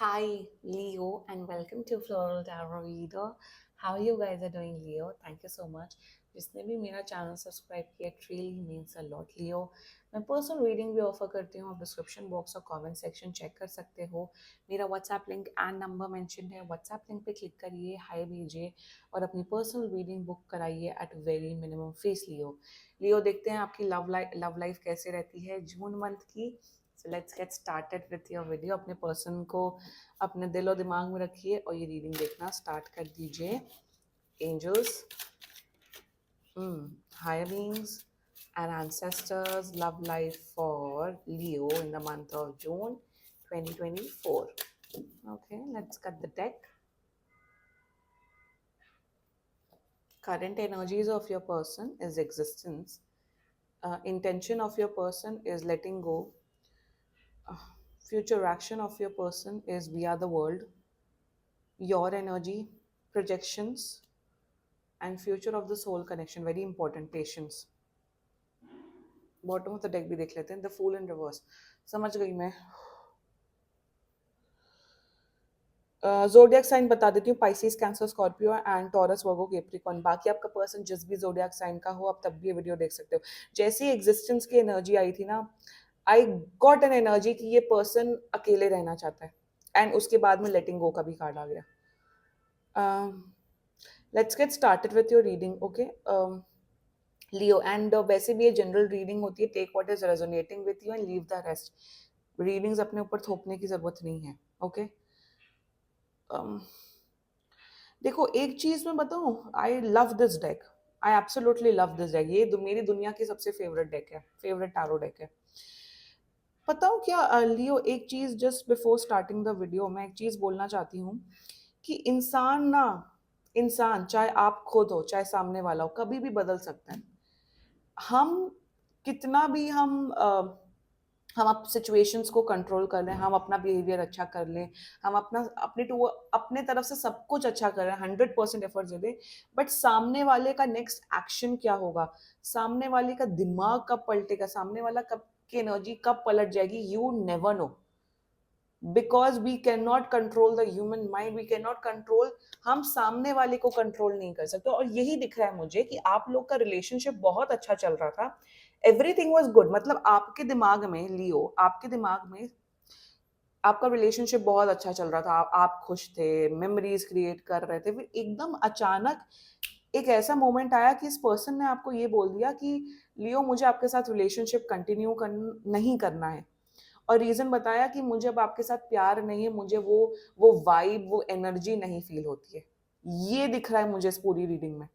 Hi, Leo, and welcome to Floral Tarot Reader. How you guys are doing, Leo? Thank you so much. जिसने भी मेरा channel subscribe किया, it really means a lot, Leo. मैं personal reading भी offer करती हूँ, आप description box और कमेंट सेक्शन चेक कर सकते हो। मेरा WhatsApp link and number mention है, व्हाट्सएप लिंक पे क्लिक करिए, हाय भेजिए और अपनी पर्सनल रीडिंग बुक कराइए एट वेरी मिनिमम फीस। लियो लियो देखते हैं आपकी लव लाइफ कैसे रहती है जून मंथ की। So let's get started with your video. अपने पर्सन को अपने दिल और दिमाग में रखिए और ये रीडिंग देखना स्टार्ट कर दीजिए। Angels, higher beings and ancestors, love life for Leo in the month of June 2024. Okay, let's cut the deck. Current energies of your person is existence. Intention of your person is letting go. Uh, Future action of your person is we are the world. Your energy, projections, and future of the soul connection. Very important. Patience. Bottom of the deck भी देख लेते हैं। The fool in reverse. समझ गई मैं। Zodiac sign बता देती हूँ, Pisces, Cancer, Scorpio and Taurus, Virgo, Capricorn. बाकी आपका पर्सन जिस भी जोडियक साइन का हो आप तब भी ये वीडियो देख सकते हो। जैसे ही एग्जिस्टेंस की एनर्जी आई थी ना, आई गॉट एन एनर्जी कि ये पर्सन अकेले रहना चाहता है एंड उसके बाद में लेटिंग गो का भी कार्ड आ गया। Let's get started with your reading. Okay Leo, and वैसे भी ये जनरल रीडिंग होती है। Take what is resonating with you and leave the rest. Readings अपने ऊपर थोपने की जरूरत नहीं है। ओके देखो, एक चीज मैं बताऊं, I love this deck. I absolutely love this deck. ये मेरी दुनिया की सबसे फेवरेट डेक है, फेवरेट टैरो डेक है। बताऊं क्या लियो, एक चीज just before starting the video मैं एक चीज बोलना चाहती हूँ कि इंसान चाहे आप खुद हो चाहे सामने वाला हो, कभी भी बदल सकता है। हम कितना भी हम आप सिचुएशंस को कंट्रोल कर लें, हम अपना बिहेवियर अच्छा कर लें, हम अपने तरफ से सब कुछ अच्छा कर रहे हैं, 100% एफर्ट दे दें, बट सामने वाले का नेक्स्ट एक्शन क्या होगा, सामने वाले का दिमाग कब पलटेगा, सामने वाला कब की एनर्जी कब पलट जाएगी, you never know. Because we can not control the human mind, we can not control, हम सामने वाले को कंट्रोल नहीं कर सकते। और यही दिख रहा है मुझे कि आप लोग का रिलेशनशिप बहुत अच्छा चल रहा था, एवरीथिंग वॉज गुड। मतलब आपके दिमाग में लियो, आपके दिमाग में आपका रिलेशनशिप बहुत अच्छा चल रहा था, आप खुश थे, मेमोरीज क्रिएट कर रहे थे। फिर एकदम अचानक एक ऐसा मोमेंट आया कि इस पर्सन ने आपको ये बोल दिया कि लियो मुझे आपके साथ रिलेशनशिप कंटिन्यू नहीं करना है। और रीजन बताया कि मुझे अब आपके साथ प्यार नहीं है, मुझे वो वाइब, वो एनर्जी नहीं फील होती है। ये दिख रहा है मुझे इस पूरी रीडिंग में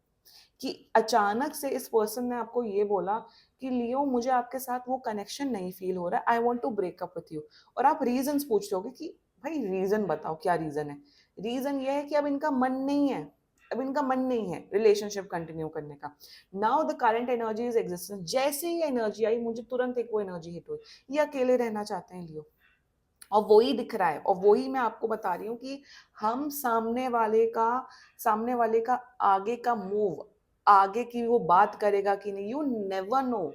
कि अचानक से इस पर्सन ने आपको ये बोला कि लियो मुझे आपके साथ वो कनेक्शन नहीं फील हो रहा है, I want to breakup with you. और आप रीजन पूछ रहे कि भाई रीजन बताओ, क्या रीजन है। रीजन ये है कि अब इनका मन नहीं है, अब इनका मन नहीं है रिलेशनशिप कंटिन्यू करने का। Now the current energy is existence. जैसे ही एनर्जी आई मुझे तुरंत एक वो एनर्जी हिट हुई, ये अकेले रहना चाहते हैं लियो। और वही दिख रहा है और वही मैं आपको बता रही हूँ कि हम सामने वाले का आगे का मूव, आगे की वो बात करेगा कि नहीं, यू नेवर नो।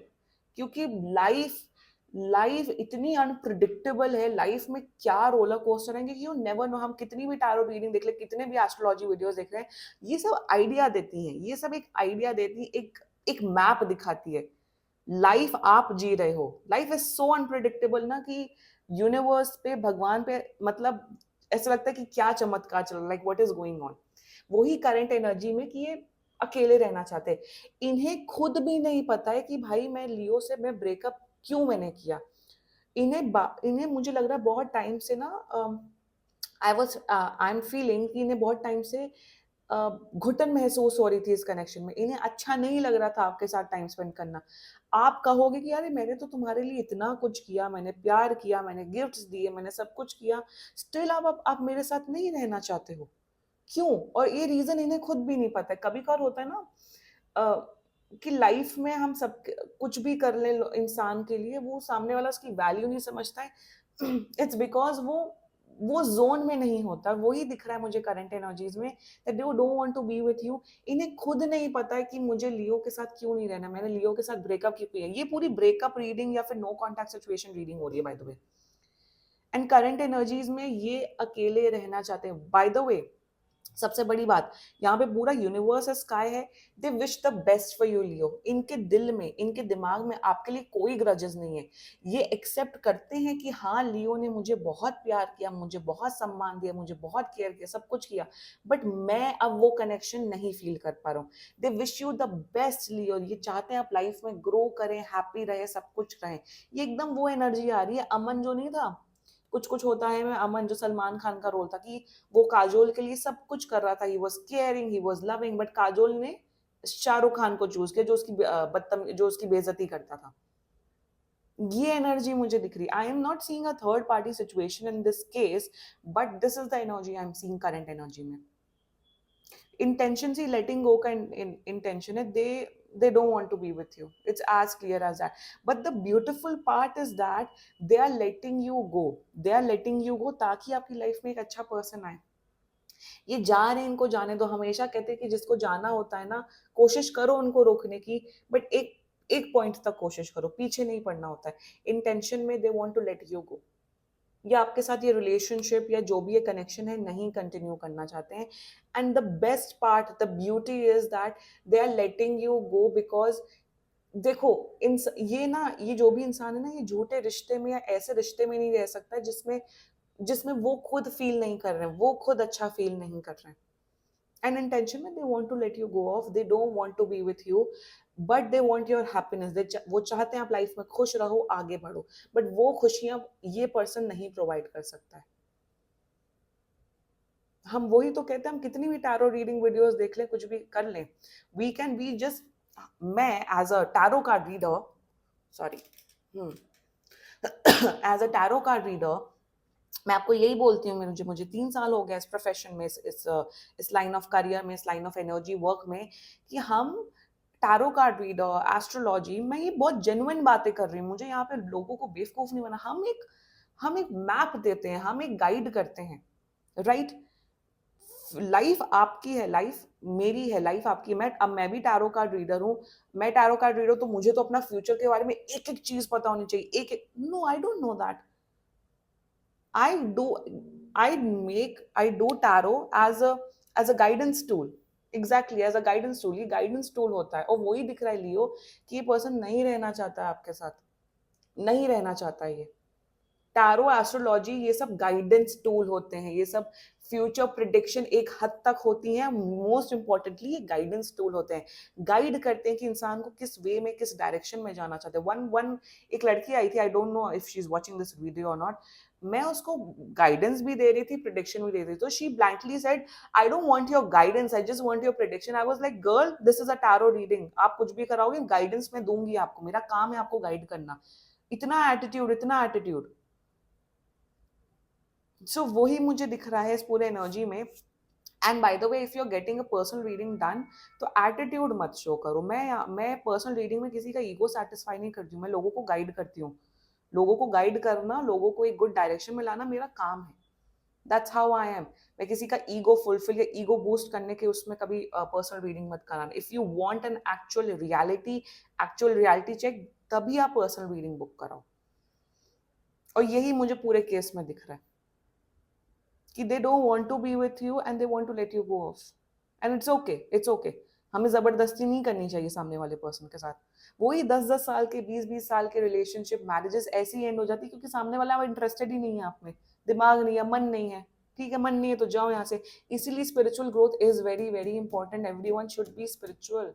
क्योंकि लाइफ लाइफ इतनी अनप्रिडिक्टेबल है, लाइफ में क्या रोलर कोस्टर है कि यू नेवर नो। हम कितनी भी टैरो रीडिंग देख ले, कितने भी एस्ट्रोलॉजी वीडियोस देख रहे हैं, ये सब आइडिया देती हैं, ये सब एक आइडिया देती है, एक मैप दिखाती है। लाइफ आप जी रहे हो, लाइफ इज सो अनप्रिडिक्टेबल ना कि यूनिवर्स पे, भगवान पे, मतलब ऐसा लगता है कि क्या चमत्कार चल रहा है, like what is going on. वही करंट एनर्जी में कि ये अकेले रहना चाहते हैं। इन्हें खुद भी नहीं पता है कि भाई मैं लियो से मैं ब्रेकअप क्यों मैंने किया। इन्हें मुझे लग रहा है बहुत टाइम से ना, आई एम फीलिंग कि इन्हें बहुत टाइम से घुटन महसूस हो रही थी इस कनेक्शन में। इन्हें अच्छा नहीं लग रहा था आपके साथ टाइम स्पेंड करना। आप कहोगे कि यार मैंने तो तुम्हारे लिए इतना कुछ किया, मैंने प्यार किया, मैंने गिफ्ट्स दिए, मैंने सब कुछ किया, स्टिल आप मेरे साथ नहीं रहना चाहते हो, क्यों। और ये रीजन इन्हें खुद भी नहीं पता है। कभी कभार होता है ना कि लाइफ में हम सब कुछ भी कर ले इंसान के लिए, वो सामने वाला उसकी वैल्यू नहीं समझता है। इट्स बिकॉज वो जोन में नहीं होता। वही दिख रहा है मुझे करंट एनर्जीज में, that they don't want to be with you. इन्हें खुद नहीं पता है कि मुझे लियो के साथ क्यों नहीं रहना, मैंने लियो के साथ ब्रेकअप क्यों किया। ये पूरी ब्रेकअप रीडिंग या फिर नो कॉन्टैक्ट सिचुएशन रीडिंग हो रही है bye the way. And current energies में ये अकेले रहना चाहते हैं. बाय द वे, सबसे बड़ी बात, यहाँ पे पूरा यूनिवर्स है, स्काई है. They wish the best for you Leo. इनके दिल में, इनके दिमाग में आपके लिए कोई ग्रजेस नहीं है. ये एक्सेप्ट करते हैं कि हाँ, लियो ने मुझे बहुत प्यार किया, मुझे बहुत सम्मान दिया, मुझे बहुत केयर किया, सब कुछ किया, बट मैं अब वो कनेक्शन नहीं फील कर पा रहा हूँ. They wish you the best Leo. ये चाहते हैं आप लाइफ में ग्रो करें, हैप्पी रहे, सब कुछ रहें. ये एकदम वो एनर्जी आ रही है. अमन जो नहीं था, कुछ कुछ होता है में अमन, जो सलमान खान का रोल था, कि वो काजोल के लिए सब कुछ कर रहा था. He was caring, he was loving, but Kajol ने शाहरुख खान को चूज किया, जो उसकी जो उसकी बेइज्जती करता था. ये एनर्जी मुझे दिख रही. I am not seeing a third party situation in this case, but this is the energy I am seeing current energy में. इंटेंशन से लेटिंग गो का इंटेंशन है. they don't want to be with you. It's as clear as that. But the beautiful part is that they are letting you go. They are letting you go ताकि आपकी life में एक अच्छा person आए. ये जा रहे हैं, इनको जाने दो. हमेशा कहते हैं कि जिसको जाना होता है ना, कोशिश करो उनको रोकने की, बट एक एक पॉइंट तक कोशिश करो, पीछे नहीं पड़ना होता है. इंटेंशन में they want to let you go. या आपके साथ ये रिलेशनशिप या जो भी ये कनेक्शन है नहीं कंटिन्यू करना चाहते हैं. And the best part, the beauty is that they are letting you go because देखो, ये ना, ये जो भी इंसान है ना, ये झूठे रिश्ते में या ऐसे रिश्ते में नहीं रह सकता जिसमें जिसमें वो खुद फील नहीं कर रहे हैं, वो खुद अच्छा फील नहीं कर रहे हैं. एंड इंटेंशन में they want to let you go off. They don't want to be with you, but they want your happiness. वो चाहते हैं आप लाइफ में खुश रहो, आगे बढ़ो, बट वो खुशियां ये पर्सन नहीं प्रोवाइड कर सकता है. हम वही तो कहते हैं, हम कितनी भी टैरो रीडिंग वीडियोस देख लें, कुछ भी कर लें, वी कैन बी जस्ट. मैं as a tarot card reader, sorry, as a tarot card reader, मैं आपको यही बोलती हूँ. मुझे मुझे 3 साल हो गया इस प्रोफेशन में, इस लाइन ऑफ करियर में, इस लाइन ऑफ एनर्जी वर्क में, कि हम टैरो कार्ड रीडर, एस्ट्रोलॉजी, मैं ये बहुत जेन्युइन बातें कर रही हूँ. मुझे यहाँ पे लोगों को बेवकूफ नहीं बना. हम एक मैप देते हैं, हम एक गाइड करते हैं, राइट. लाइफ आपकी है, लाइफ मेरी है, लाइफ आपकी. अब मैं भी टैरो कार्ड रीडर हूँ. मैं टैरो कार्ड रीडर, तो मुझे तो अपना फ्यूचर के बारे में एक एक चीज पता होनी चाहिए. एक एक, no, I don't know that. I do I do tarot as a guidance tool. Exactly, as a guidance tool. ये guidance tool होता है, और वही दिख रहा है लियो कि ये पर्सन नहीं रहना चाहता है आपके साथ, नहीं रहना चाहता है. ये टैरो, एस्ट्रोलॉजी, ये सब गाइडेंस टूल होते हैं. ये सब फ्यूचर प्रिडिक्शन एक हद तक होती हैं. मोस्ट इंपॉर्टेंटली ये गाइडेंस टूल होते हैं. गाइड करते हैं कि इंसान को किस वे में, किस डायरेक्शन में जाना चाहते हैं. एक लड़की आई थी, आई don't know if she is watching this video और नॉट. मैं उसको गाइडेंस भी दे रही थी, प्रिडिक्शन भी दे रही थी. तो she blankly said, I don't want your guidance, I just want your prediction. I was like, girl, this is a tarot reading. आप कुछ भी कराओगे, गाइडेंस मैं दूंगी आपको. मेरा काम है आपको गाइड करना. इतना एटीट्यूड, इतना एटीट्यूड. सो वही मुझे दिख रहा है इस पूरे एनर्जी में. And by the way, if you are getting a personal reading done, तो एटीट्यूड मत शो करो. मैं पर्सनल रीडिंग में किसी का ईगो सेटिस्फाई नहीं करती हूँ. मैं लोगों को गाइड करती हूँ. लोगों को गाइड करना, लोगों को एक गुड डायरेक्शन में लाना मेरा काम है. That's how I am. मैं किसी का ईगो फुलफिल या ईगो बूस्ट करने के उसमें कभी पर्सनल रीडिंग मत कराना. If you want an actual reality check, तभी आप पर्सनल रीडिंग बुक कराओ. और यही मुझे पूरे केस में दिख रहा है कि they don't want to be with you and they want to let you go off. And it's okay. हमें जबरदस्ती नहीं करनी चाहिए सामने वाले पर्सन के साथ. वही 10-10 साल के, 20-20 साल के रिलेशनशिप, मैरिजेस ऐसे ही एंड हो जाती, क्योंकि सामने वाला इंटरेस्टेड ही नहीं है आप में. दिमाग नहीं है, मन नहीं है. ठीक है, मन नहीं है तो जाओ यहाँ से. इसीलिए spiritual growth is very very important. Everyone should be spiritual.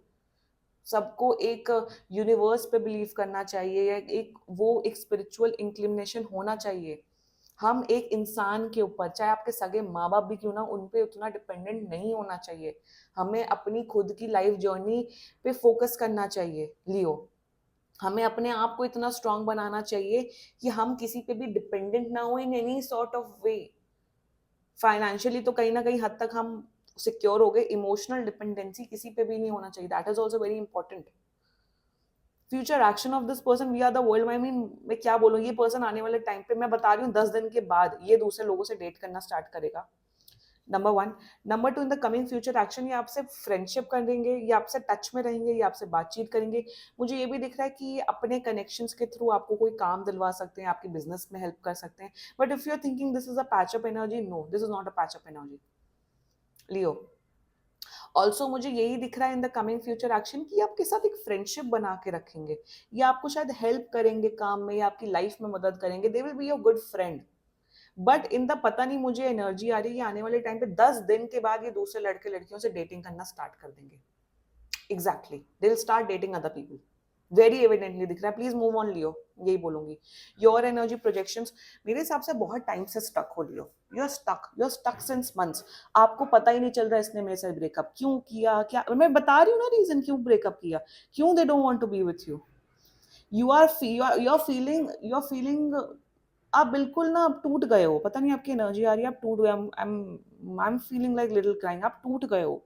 सबको एक यूनिवर्स पे बिलीव करना चाहिए, या एक स्पिरिचुअल इंक्लिनेशन होना चाहिए. हम एक इंसान के ऊपर, चाहे आपके सगे माँ बाप भी क्यों ना, उन पे उतना डिपेंडेंट नहीं होना चाहिए. हमें अपनी खुद की लाइफ जर्नी पे फोकस करना चाहिए लियो. हमें अपने आप को इतना स्ट्रांग बनाना चाहिए कि हम किसी पे भी डिपेंडेंट ना हो in any sort of way. Financially तो कहीं ना कहीं हद तक हम सिक्योर हो गए. इमोशनल डिपेंडेंसी किसी पे भी नहीं होना चाहिए. That is also very important. Future action of this person, we are the world. I mean, मैं क्या बोलूँ, ये पर्सन आने वाले टाइम पे, मैं बता रही हूँ 10 दिन के बाद ये दूसरे लोगों से डेट करना स्टार्ट करेगा. Number 1। Number 2, in the coming future action, ये आपसे फ्रेंडशिप करेंगे, ये आपसे टच में रहेंगे, ये आपसे बातचीत करेंगे। मुझे ये भी दिख रहा है कि ये अपने कनेक्शंस के थ्रू आपको कोई काम दिलवा सकते हैं, आपके बिजनेस में हेल्प कर सकते हैं। But if you are thinking this is a patch up energy, no, this is not a patch up energy, Leo. Also मुझे यही दिख रहा है in the coming future action कि आपके साथ एक फ्रेंडशिप बना के रखेंगे, या आपको शायद हेल्प करेंगे काम में, या आपकी लाइफ में मदद करेंगे, they will be your good friend. But in the पता नहीं मुझे एनर्जी आ रही है आने वाले टाइम पे 10 दिन के बाद ये दूसरे लड़के लड़कियों से डेटिंग करना स्टार्ट कर देंगे। Exactly, they will start dating other people, very evidently दिख रहा है। प्लीज मूव ऑन लियो, यही बोलूंगी। योर एनर्जी प्रोजेक्शंस मेरे हिसाब से बहुत टाइम से स्टक हो Leo, you are stuck since months. आपको पता ही नहीं चल रहा इसने मेरे से ब्रेकअप क्यों किया, क्या मैं बता रही हूँ ना रीजन क्यों ब्रेकअप किया, क्यों they don't want to be with you. You are feeling, आप बिल्कुल ना, आप टूट गए हो, पता नहीं आपकी एनर्जी आ रही है, आप टूट गए। I am feeling like little crying, आप टूट गए हो।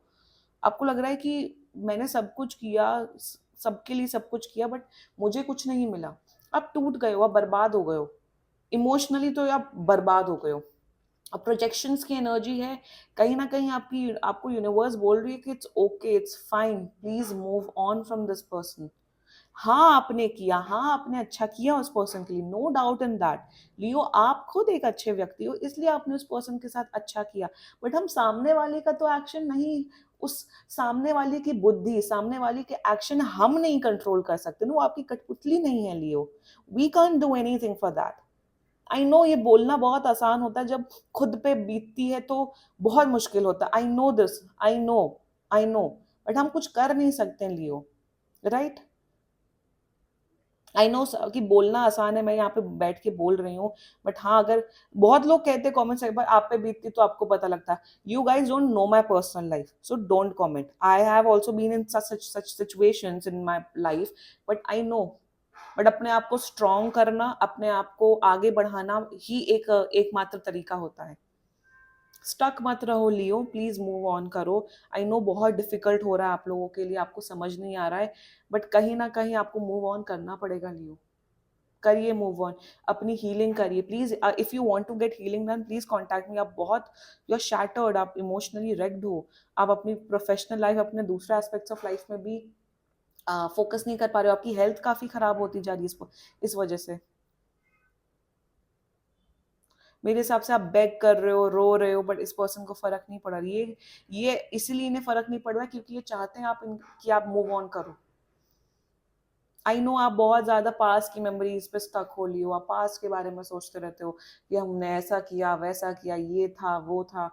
आपको लग रहा है कि मैंने सब कुछ किया, सबके लिए सब कुछ किया, बट मुझे कुछ नहीं मिला। आप टूट गए हो, आप बर्बाद हो गए हो, इमोशनली तो आप बर्बाद हो गए हो। अब प्रोजेक्शंस की एनर्जी है, कहीं ना कहीं आपको यूनिवर्स बोल रही है कि it's okay, it's fine, please move on from this person. हाँ आपने किया, हाँ आपने अच्छा किया उस पर्सन के लिए, नो डाउट इन दैट। लियो, आप खुद एक अच्छे व्यक्ति हो, इसलिए आपने उस पर्सन के साथ अच्छा किया। बट हम सामने वाले का तो एक्शन नहीं, उस सामने वाले की बुद्धि, सामने वाले के एक्शन हम नहीं कंट्रोल कर सकते ना, वो आपकी कठपुतली नहीं है Leo. We can't do anything for that. I know ये बोलना बहुत आसान होता है, जब खुद पे बीतती है तो बहुत मुश्किल होता है। I know this, I know, but हम कुछ कर नहीं सकते लियो, राइट। आई नो कि बोलना आसान है, मैं यहाँ पे बैठ के बोल रही हूँ, बट हाँ, अगर बहुत लोग कहते हैं कमेंट्स, एक बार आप पे बीतती तो आपको पता लगता है। You guys don't know my personal life, so don't comment. I have also been in such situations in my life, but I know. But अपने आप को स्ट्रॉन्ग करना, अपने आप को आगे बढ़ाना ही एकमात्र तरीका होता है। स्टक मत रहो लियो, प्लीज मूव ऑन करो। आई नो बहुत डिफिकल्ट हो रहा है आप लोगों के लिए, आपको समझ नहीं आ रहा है, बट कहीं ना कहीं आपको मूव ऑन करना पड़ेगा लियो। करिए मूव ऑन, अपनी हीलिंग करिए please. If you want to get healing done, please contact me. आप बहुत, यू आर शैटर्ड, आप इमोशनली रेक्ड हो, आप अपनी प्रोफेशनल लाइफ, अपने दूसरे एस्पेक्ट्स ऑफ लाइफ में भी फोकस नहीं कर पा रहे हो, आपकी हेल्थ काफी खराब होती जा रही है इस वजह से। मेरे हिसाब से आप बेग कर रहे हो, रो रहे हो, बट इस पर्सन को फर्क नहीं पड़ रहा। ये इसलिए इन्हें फर्क नहीं पड़ रहा क्योंकि ये चाहते हैं कि आप मूव ऑन करो। आई नो आप बहुत ज्यादा पास की मेमोरीज पे स्टक हो लियो, आप पास के बारे में सोचते रहते हो कि हमने ऐसा किया, वैसा किया, ये था, वो था।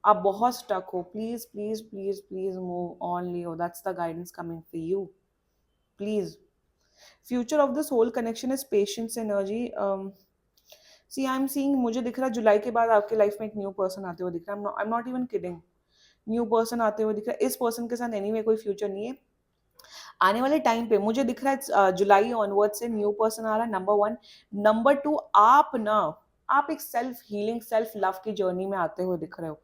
आप बहुत स्टक हो, please please please please move on Leo, that's the guidance coming for you, please. Future of this whole connection is patience energy. See I am seeing, मुझे दिख रहा है जुलाई के बाद आपके लाइफ में एक न्यू पर्सन आते हुए दिख रहा है। I am not even kidding, new person आते हुए दिख रहा है। इस पर्सन के साथ एनीवे कोई फ्यूचर नहीं है आने वाले टाइम पे। मुझे दिख रहा है जुलाई ऑनवर्ड से न्यू पर्सन आ रहा है, नंबर 1। नंबर 2, आप एक सेल्फ हीलिंग, सेल्फ लव की जर्नी में आते हुए दिख रहे हो।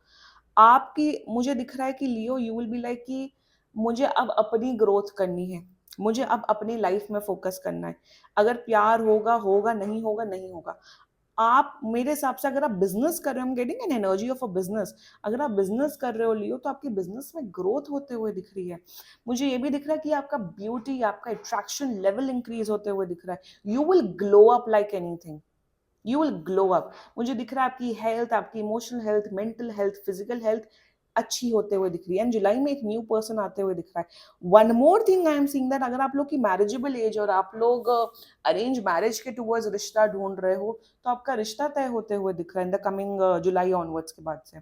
आपकी, मुझे दिख रहा है कि लियो, यू विल बी लाइक कि मुझे अब अपनी ग्रोथ करनी है, मुझे अब अपनी लाइफ में फोकस करना है। अगर प्यार होगा होगा, नहीं होगा नहीं होगा। आप मेरे हिसाब से, अगर आप बिजनेस कर रहे हो, I am getting an energy of a business. अगर आप बिजनेस कर रहे हो लियो, तो आपकी बिजनेस में ग्रोथ होते हुए दिख रही है। मुझे ये भी दिख रहा है कि आपका ब्यूटी, आपका अट्रैक्शन लेवल इंक्रीज होते हुए दिख रहा है। You will glow up like anything, you will glow up. मुझे दिख रहा है आपकी हेल्थ, आपकी emotional health, mental health, physical health अच्छी होते हुए दिख रही है। एंड जुलाई में एक न्यू पर्सन आते हुए दिख रहा है। One more thing I am seeing that, अगर आप लोग की मैरिजेबल एज और आप लोग अरेंज मैरिज के टूवर्ड्स रिश्ता ढूंढ रहे हो, तो आपका रिश्ता तय होते हुए दिख रहा है in the coming July onwards के बाद से।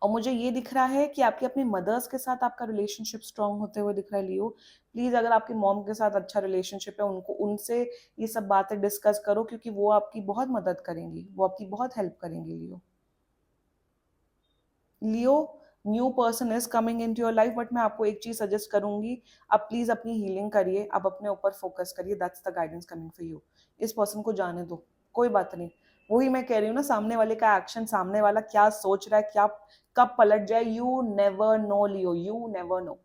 और मुझे ये दिख रहा है कि आपकी अपनी मदर्स के साथ आपका रिलेशनशिप स्ट्रांग होते हुए दिख रहा है लियो। प्लीज, अगर आपकी मॉम के साथ अच्छा रिलेशनशिप है, उनको उनसे ये सब बातें डिस्कस करो, क्योंकि वो आपकी बहुत मदद करेंगी, वो आपकी बहुत हेल्प करेंगी Leo. Leo, new person is coming into your life, but मैं आपको एक चीज सजेस्ट करूंगी, आप प्लीज अपनी हीलिंग करिए, आप अपने ऊपर फोकस करिए, that's the guidance coming for you. इस पर्सन को जाने दो, कोई बात नहीं। वही मैं कह रही हूँ ना, सामने वाले का एक्शन, सामने वाला क्या सोच रहा है, क्या कब पलट जाए, you never no Leo, you never no.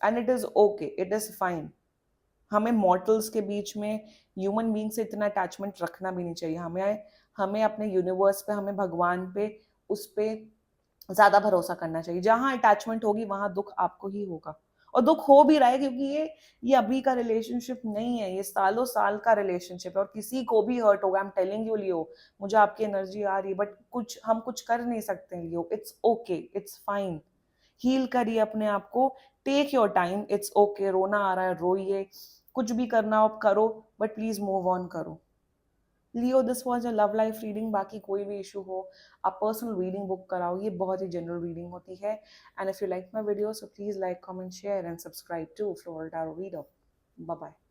And it is okay, it is fine. हमें मॉर्टल्स के बीच में, ह्यूमन बीइंग से इतना अटैचमेंट रखना भी नहीं चाहिए। हमें हमें अपने यूनिवर्स पे, हमें भगवान पे उस पे ज़्यादा भरोसा करना चाहिए। जहाँ अटैचमेंट होगी वहाँ दुःख आपको ही होगा, और दुःख हो भी रहा है, क्योंकि ये अभी का रिलेशनशिप नहीं है, ये सालों साल का रिलेशनशिप है और किसी को भी हर्ट होगा। आई एम टेलिंग यू लियो, मुझे आपकी एनर्जी आ रही है, बट हम कुछ कर नहीं सकते Leo. It's okay, it's fine. Heal करिए अपने आप को, take your time, it's okay. रोना आ रहा है रोइए, कुछ भी करना हो आप करो, बट प्लीज मूव ऑन करो। Leo, this was a love life reading. बाकी कोई भी इशू हो आप पर्सनल रीडिंग बुक कराओ, ये बहुत ही जनरल रीडिंग होती है। And if you like my video, so please like, comment, share and subscribe to floral tarot reader. Bye bye.